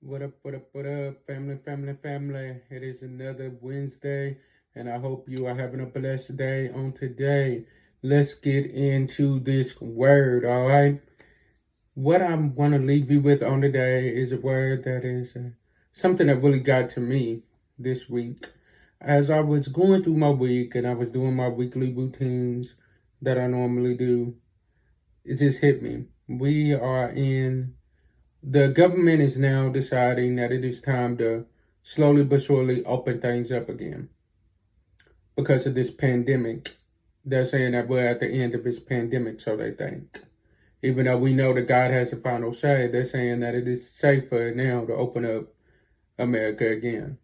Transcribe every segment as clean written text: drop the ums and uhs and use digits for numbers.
What up, family? It is another Wednesday, and I hope you are having a blessed day on today. Let's get into this word, all right? What I'm going to leave you with on today is a word that is something that really got to me this week. As I was going through my week and I was doing my weekly routines that I normally do, it just hit me. The government is now deciding that it is time to slowly but surely open things up again because of this pandemic. They're saying that we're at the end of this pandemic, so they think. Even though we know that God has the final say, they're saying that it is safer now to open up America again.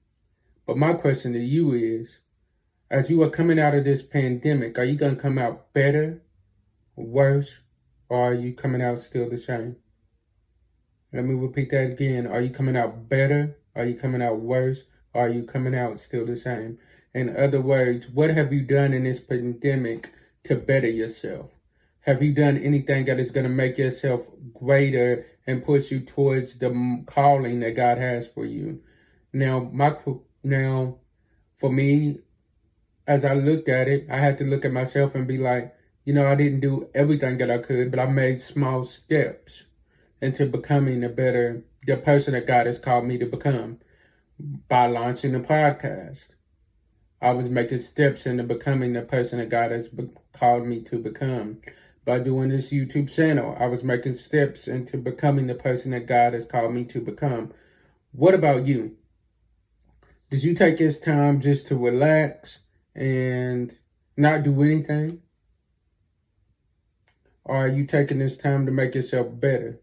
But my question to you is, as you are coming out of this pandemic, are you going to come out better, worse, or are you coming out still the same? Let me repeat that again. Are you coming out better? Are you coming out worse? Or are you coming out still the same? In other words, what have you done in this pandemic to better yourself? Have you done anything that is going to make yourself greater and push you towards the calling that God has for you? Now, for me, as I looked at it, I had to look at myself and be like, I didn't do everything that I could, but I made small steps into becoming the person that God has called me to become by launching a podcast. I was making steps into becoming the person that God has called me to become. By doing this YouTube channel, I was making steps into becoming the person that God has called me to become. What about you? Did you take this time just to relax and not do anything? Or are you taking this time to make yourself better?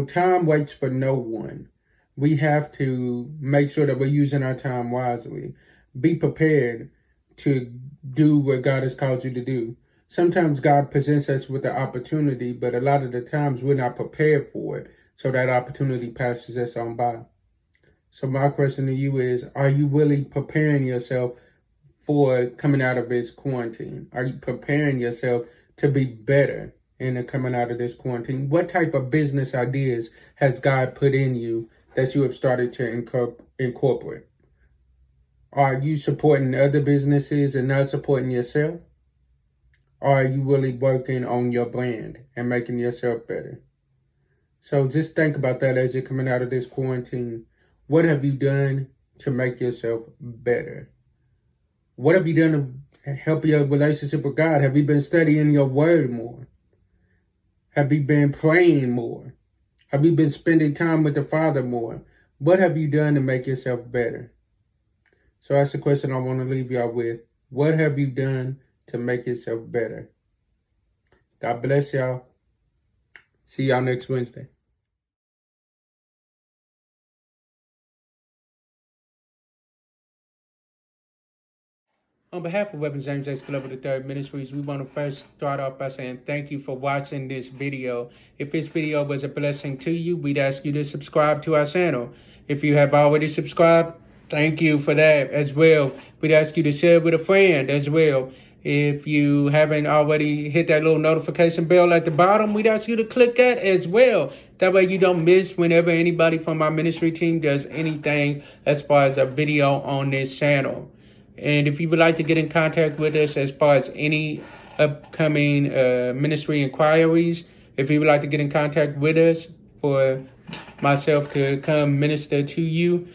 Time waits for no one. We have to make sure that we're using our time wisely. Be prepared to do what God has called you to do. Sometimes God presents us with the opportunity, but a lot of the times we're not prepared for it, so that opportunity passes us on by. So my question to you is, are you really preparing yourself for coming out of this quarantine? Are you preparing yourself to be better in coming out of this quarantine? What type of business ideas has God put in you that you have started to incorporate? Are you supporting other businesses and not supporting yourself? Or are you really working on your brand and making yourself better? So just think about that as you're coming out of this quarantine. What have you done to make yourself better? What have you done to help your relationship with God? Have you been studying your word more? Have you been praying more? Have you been spending time with the Father more? What have you done to make yourself better? So that's the question I want to leave y'all with. What have you done to make yourself better? God bless y'all. See y'all next Wednesday. On behalf of Weapons James X Global the Third Ministries, we want to first start off by saying thank you for watching this video. If this video was a blessing to you, we'd ask you to subscribe to our channel. If you have already subscribed, thank you for that as well. We'd ask you to share with a friend as well. If you haven't already hit that little notification bell at the bottom, we'd ask you to click that as well. That way you don't miss whenever anybody from our ministry team does anything as far as a video on this channel. And if you would like to get in contact with us as far as any upcoming ministry inquiries, if you would like to get in contact with us for myself to come minister to you,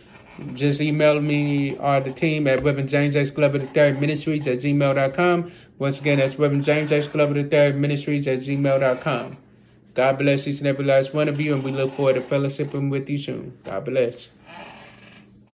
just email me or the team at weaponjamesxglobalthird ministries@gmail.com. Once again, that's weaponjamesxglobalthird ministries@gmail.com. God bless each and every last one of you, and we look forward to fellowshipping with you soon. God bless.